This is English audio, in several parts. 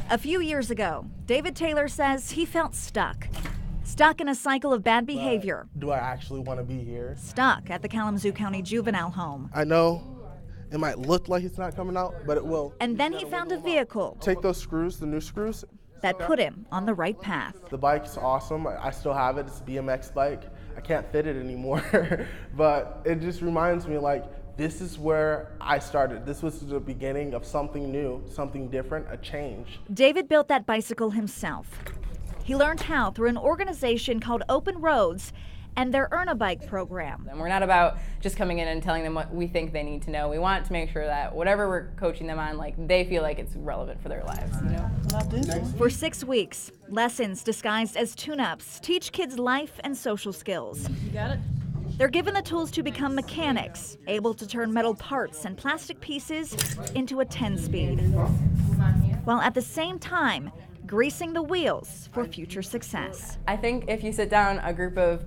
A few years ago, David Taylor says he felt stuck. Stuck in a cycle of bad behavior. Do I actually want to be here? Stuck at the Kalamazoo County Juvenile Home. I know it might look like it's not coming out, but it will. And then he found a vehicle. Take those screws, the new screws. That put him on the right path. The bike's awesome. I still have it. It's a BMX bike. I can't fit it anymore, but it just reminds me like, this is where I started. This was the beginning of something new, something different, a change. David built that bicycle himself. He learned how through an organization called Open Roads and their Earn a Bike program. And we're not about just coming in and telling them what we think they need to know. We want to make sure that whatever we're coaching them on, like, they feel like it's relevant for their lives, you know? For 6 weeks, lessons disguised as tune-ups teach kids life and social skills. You got it? They're given the tools to become mechanics, able to turn metal parts and plastic pieces into a 10-speed, while at the same time greasing the wheels for future success. I think if you sit down a group of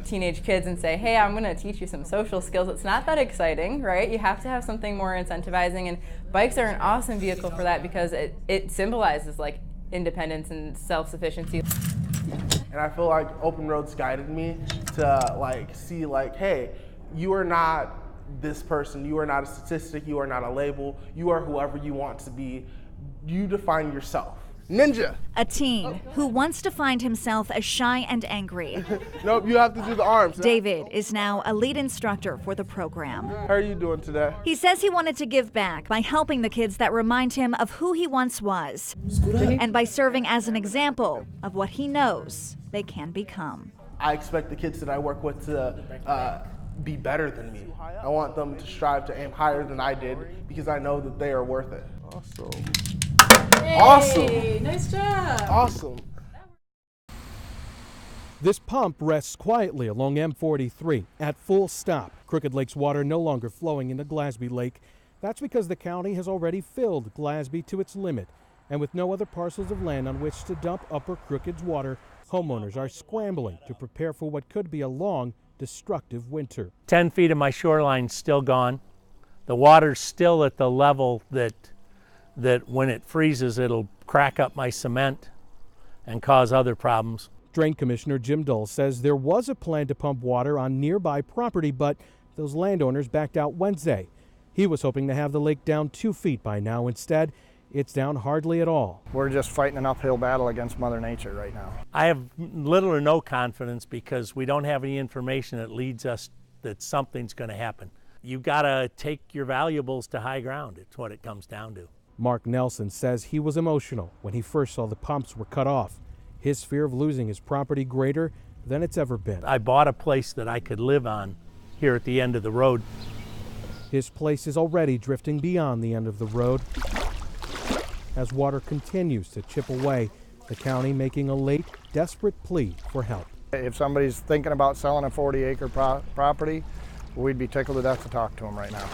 teenage kids and say, hey, I'm going to teach you some social skills, it's not that exciting, right? You have to have something more incentivizing, and bikes are an awesome vehicle for that because it symbolizes like independence and self-sufficiency. And I feel like Open Roads guided me to like see like, hey, you are not this person, you are not a statistic, you are not a label, you are whoever you want to be. You define yourself. Ninja. A teen who once defined himself as shy and angry. Nope, you have to do the arms. David is now a lead instructor for the program. How are you doing today? He says he wanted to give back by helping the kids that remind him of who he once was, and by serving as an example of what he knows they can become. I expect the kids that I work with to be better than me. I want them to strive to aim higher than I did because I know that they are worth it. Awesome. Hey, awesome. Nice job. Awesome. This pump rests quietly along M43 at full stop. Crooked Lake's water no longer flowing into Glasby Lake. That's because the county has already filled Glasby to its limit. And with no other parcels of land on which to dump Upper Crooked's water, homeowners are scrambling to prepare for what could be a long, destructive winter. 10 feet of my shoreline's still gone. The water's still at the level that when it freezes, it'll crack up my cement and cause other problems. Drain Commissioner Jim Dull says there was a plan to pump water on nearby property, but those landowners backed out Wednesday. He was hoping to have the lake down 2 feet by now. Instead, it's down hardly at all. We're just fighting an uphill battle against Mother Nature right now. I have little or no confidence because we don't have any information that leads us that something's going to happen. You've got to take your valuables to high ground. It's what it comes down to. Mark Nelson says he was emotional when he first saw the pumps were cut off. His fear of losing his property greater than it's ever been. I bought a place that I could live on here at the end of the road. His place is already drifting beyond the end of the road as water continues to chip away, the county making a late, desperate plea for help. If somebody's thinking about selling a 40-acre property, we'd be tickled to death to talk to them right now.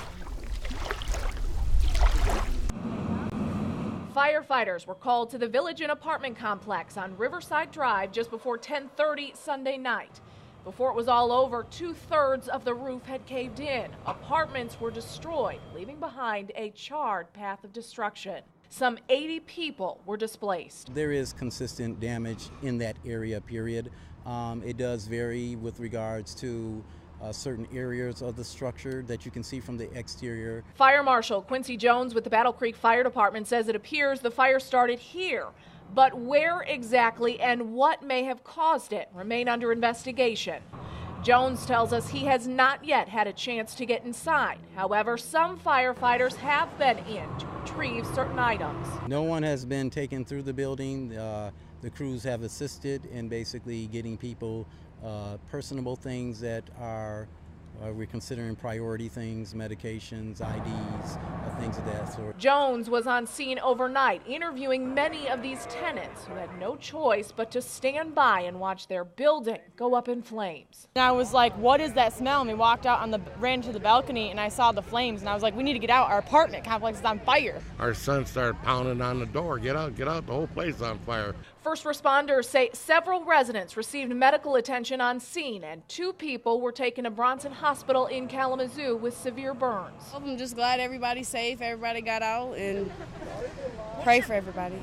Firefighters were called to the Village Inn apartment complex on Riverside Drive just before 10:30 Sunday night. Before it was all over, 2/3 of the roof had caved in. Apartments were destroyed, leaving behind a charred path of destruction. Some 80 people were displaced. There is consistent damage in that area, period. It does vary with regards to certain areas of the structure that you can see from the exterior. Fire Marshal Quincy Jones with the Battle Creek Fire Department says it appears the fire started here, but where exactly and what may have caused it remain under investigation. Jones tells us he has not yet had a chance to get inside. However, some firefighters have been in to retrieve certain items. No one has been taken through the building. The crews have assisted in basically getting people personable things that are we're considering priority things, medications, IDs, things of that sort. Jones was on scene overnight interviewing many of these tenants who had no choice but to stand by and watch their building go up in flames. And I was like, what is that smell? And we walked out ran to the balcony and I saw the flames and I was like, we need to get out. Our apartment complex is on fire. Our son started pounding on the door, get out, the whole place is on fire. First responders say several residents received medical attention on scene and 2 people were taken to Bronson Hospital in Kalamazoo with severe burns. I'm just glad everybody's safe, everybody got out, and pray for everybody.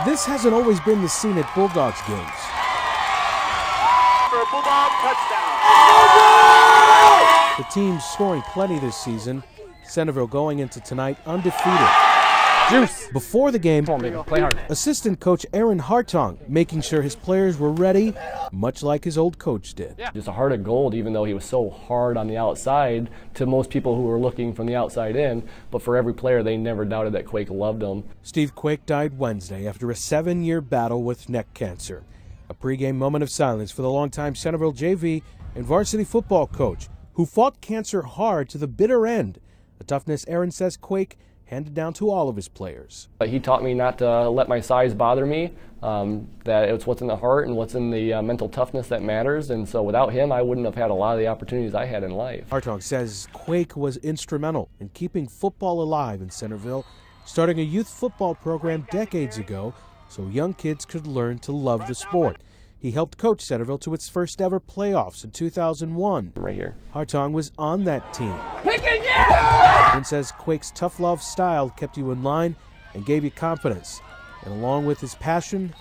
This hasn't always been the scene at Bulldogs games. For a Bulldog touchdown. The team's scoring plenty this season. Centerville going into tonight undefeated. Juice. Before the game, Come on, baby. Play hard. assistant coach Aaron Hartong making sure his players were ready, much like his old coach did. Just a heart of gold, even though he was so hard on the outside to most people who were looking from the outside in. But for every player, they never doubted that Quake loved him. Steve Quake died Wednesday after a 7-year battle with neck cancer. A pregame moment of silence for the longtime Centerville JV and varsity football coach who fought cancer hard to the bitter end. A toughness Aaron says Quake handed down to all of his players. He taught me not to let my size bother me, that it's what's in the heart and what's in the mental toughness that matters, and so without him I wouldn't have had a lot of the opportunities I had in life. Hartong says Quake was instrumental in keeping football alive in Centerville, starting a youth football program decades ago so young kids could learn to love the sport. He helped coach Centerville to its first ever playoffs in 2001. Right here. Hartong was on that team. And says Quake's tough love style kept you in line and gave you confidence. And along with his passion,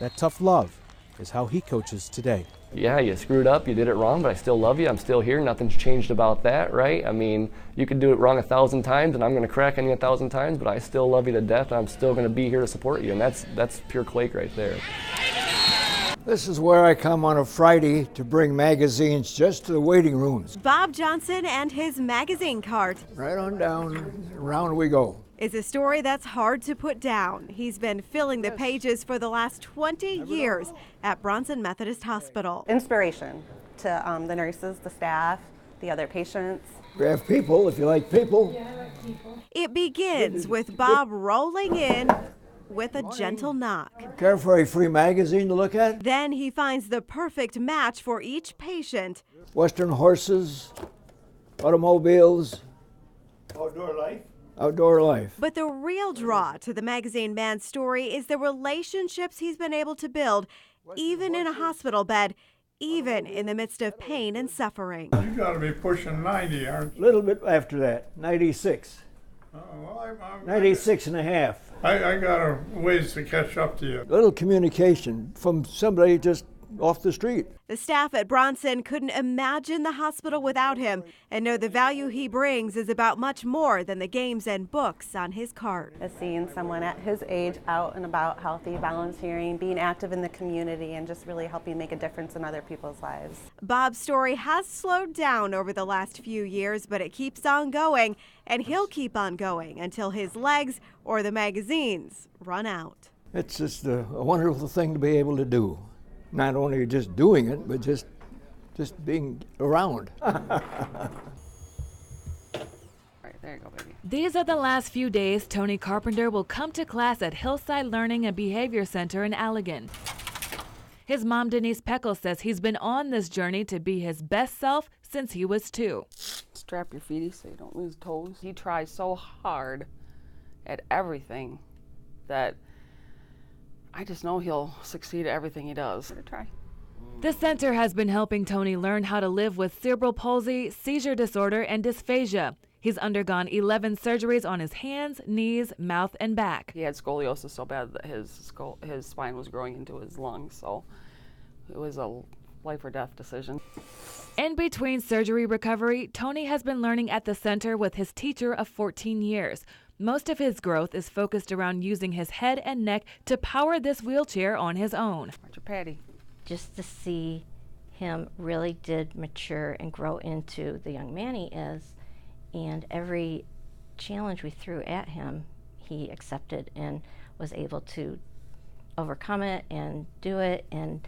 that tough love is how he coaches today. Yeah, you screwed up, you did it wrong, but I still love you, I'm still here, nothing's changed about that, right? I mean, you could do it wrong 1,000 times and I'm going to crack on you 1,000 times, but I still love you to death and I'm still going to be here to support you, and that's pure Quake right there. This is where I come on a Friday to bring magazines just to the waiting rooms. Bob Johnson and his magazine cart. Right on down, around we go. Is a story that's hard to put down. He's been filling the pages for the last 20 years at Bronson Methodist Hospital. Inspiration to the nurses, the staff, the other patients. We have people, if you like people. It begins with Bob rolling in with a gentle knock. Care for a free magazine to look at? Then he finds the perfect match for each patient. Western horses, automobiles. Outdoor life. Outdoor life. But the real draw to the magazine man's story is the relationships he's been able to build, even in a hospital bed, even in the midst of pain and suffering. You got to be pushing 90, aren't you? A little bit after that, 96. Well, 96 and a half. I got a ways to catch up to you. Little communication from somebody just off the street. The staff at Bronson couldn't imagine the hospital without him and know the value he brings is about much more than the games and books on his cart. Seeing someone at his age out and about, healthy, volunteering, being active in the community, and just really helping make a difference in other people's lives. Bob's story has slowed down over the last few years, but it keeps on going, and he'll keep on going until his legs or the magazines run out. It's just a wonderful thing to be able to do. Not only just doing it, but just being around. Right, there you go, baby. These are the last few days Tony Carpenter will come to class at Hillside Learning and Behavior Center in Allegan. His mom, Denise Peckle, says he's been on this journey to be his best self since he was 2. Strap your feet so you don't lose toes. He tries so hard at everything that I just know he'll succeed at everything he does. Try. The center has been helping Tony learn how to live with cerebral palsy, seizure disorder, and dysphagia. He's undergone 11 surgeries on his hands, knees, mouth, and back. He had scoliosis so bad that his spine was growing into his lungs, so it was a life or death decision. In between surgery recovery, Tony has been learning at the center with his teacher of 14 years. Most of his growth is focused around using his head and neck to power this wheelchair on his own. Where's your Patty? Just to see him really did mature and grow into the young man he is, and every challenge we threw at him, he accepted and was able to overcome it and do it, and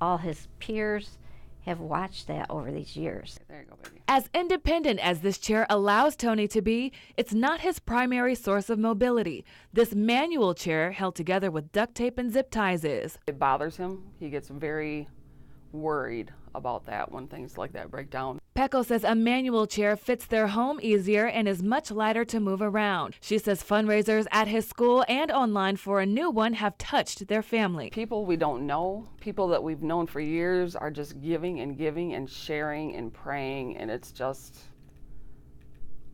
all his peers have watched that over these years. There you go, baby. As independent as this chair allows Tony to be, it's not his primary source of mobility. This manual chair, held together with duct tape and zip ties, is. It bothers him. He gets very worried about that when things like that break down. Peckle says a manual chair fits their home easier and is much lighter to move around. She says fundraisers at his school and online for a new one have touched their family. People we don't know, people that we've known for years, are just giving and sharing and praying, and it's just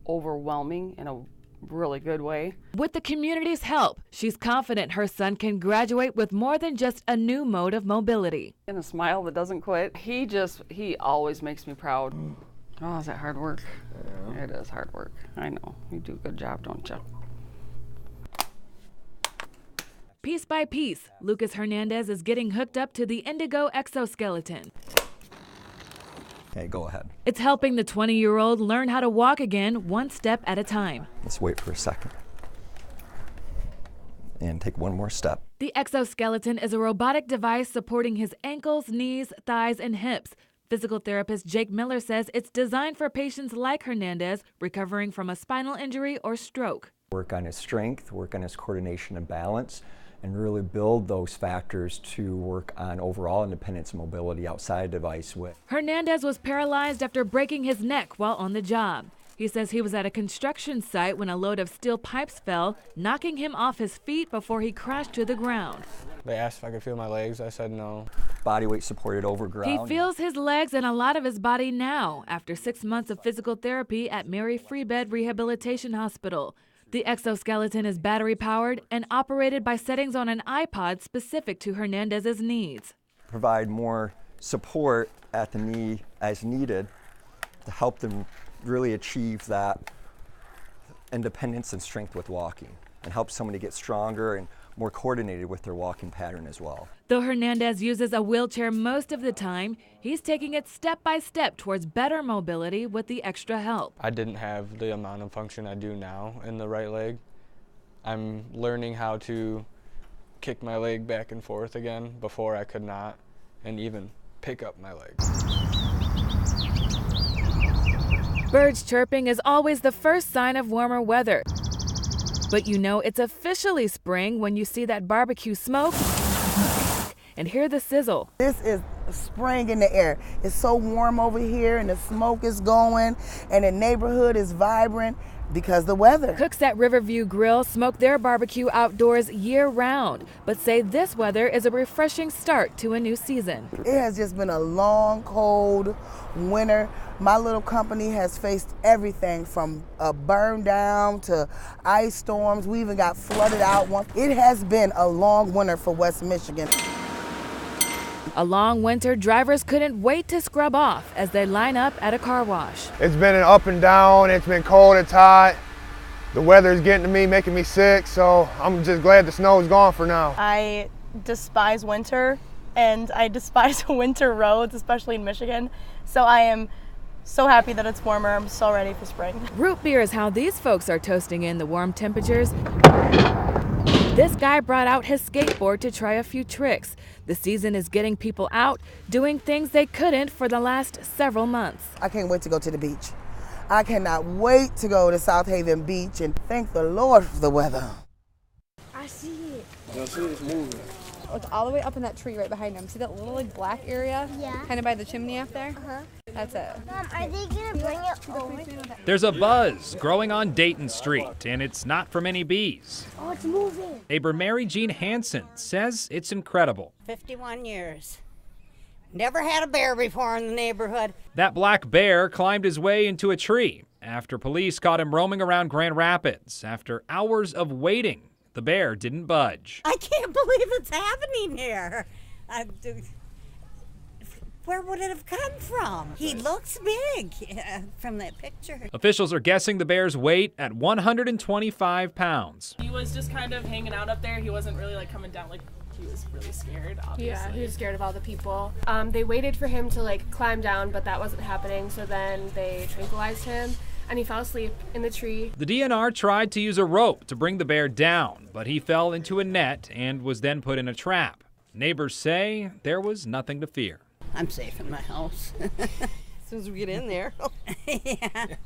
overwhelming in a really good way. With the community's help, she's confident her son can graduate with more than just a new mode of mobility. And a smile that doesn't quit. He always makes me proud. Oh, is that hard work? Yeah. It is hard work. I know. You do a good job, don't you? Piece by piece, Lucas Hernandez is getting hooked up to the Indigo exoskeleton. Okay, go ahead. It's helping the 20-year-old learn how to walk again, one step at a time. Let's wait for a second. And take one more step. The exoskeleton is a robotic device supporting his ankles, knees, thighs, and hips. Physical therapist Jake Miller says it's designed for patients like Hernandez recovering from a spinal injury or stroke. Work on his strength, work on his coordination and balance, and really build those factors to work on overall independence and mobility outside device with. Hernandez was paralyzed after breaking his neck while on the job. He says he was at a construction site when a load of steel pipes fell, knocking him off his feet before he crashed to the ground. They asked if I could feel my legs. I said no. Body weight supported over ground. He feels his legs and a lot of his body now after 6 months of physical therapy at Mary Free Bed Rehabilitation Hospital. The exoskeleton is battery-powered and operated by settings on an iPod specific to Hernandez's needs. Provide more support at the knee as needed to help them really achieve that independence and strength with walking, and help somebody get stronger and more coordinated with their walking pattern as well. Though Hernandez uses a wheelchair most of the time, he's taking it step by step towards better mobility with the extra help. I didn't have the amount of function I do now in the right leg. I'm learning how to kick my leg back and forth again. Before I could not, and even pick up my leg. Birds chirping is always the first sign of warmer weather. But you know it's officially spring when you see that barbecue smoke and hear the sizzle. This is spring in the air. It's so warm over here and the smoke is going and the neighborhood is vibrant because the weather. Cooks at Riverview Grill smoke their barbecue outdoors year-round, but say this weather is a refreshing start to a new season. It has just been a long, cold winter. My little company has faced everything from a burn down to ice storms. We even got flooded out once. It has been a long winter for West Michigan. A long winter, drivers couldn't wait to scrub off as they line up at a car wash. It's been an up and down. It's been cold, it's hot. The weather's getting to me, making me sick, so I'm just glad the snow is gone for now. I despise winter, and I despise winter roads, especially in Michigan. So I am so happy that it's warmer. I'm so ready for spring. Root beer is how these folks are toasting in the warm temperatures. This guy brought out his skateboard to try a few tricks. The season is getting people out, doing things they couldn't for the last several months. I can't wait to go to the beach. I cannot wait to go to South Haven Beach and thank the Lord for the weather. I see it. I see it's moving. It's all the way up in that tree right behind him. See that little like black area? Yeah. Kind of by the chimney up there? Uh-huh. That's it. Mom, are they gonna bring it over? There's a buzz growing on Dayton Street, and it's not from any bees. Oh, it's moving. Neighbor Mary Jean Hansen says it's incredible. 51 years. Never had a bear before in the neighborhood. That black bear climbed his way into a tree after police caught him roaming around Grand Rapids. After hours of waiting, the bear didn't budge. I can't believe it's happening here. Where would it have come from? He looks big from that picture. Officials are guessing the bear's weight at 125 pounds. He was just kind of hanging out up there. He wasn't really like coming down. Like he was really scared, obviously. Yeah, he was scared of all the people. They waited for him to like climb down, but that wasn't happening. So then they tranquilized him and he fell asleep in the tree. The DNR tried to use a rope to bring the bear down, but he fell into a net and was then put in a trap. Neighbors say there was nothing to fear. I'm safe in my house. As soon as we get in there. Yeah.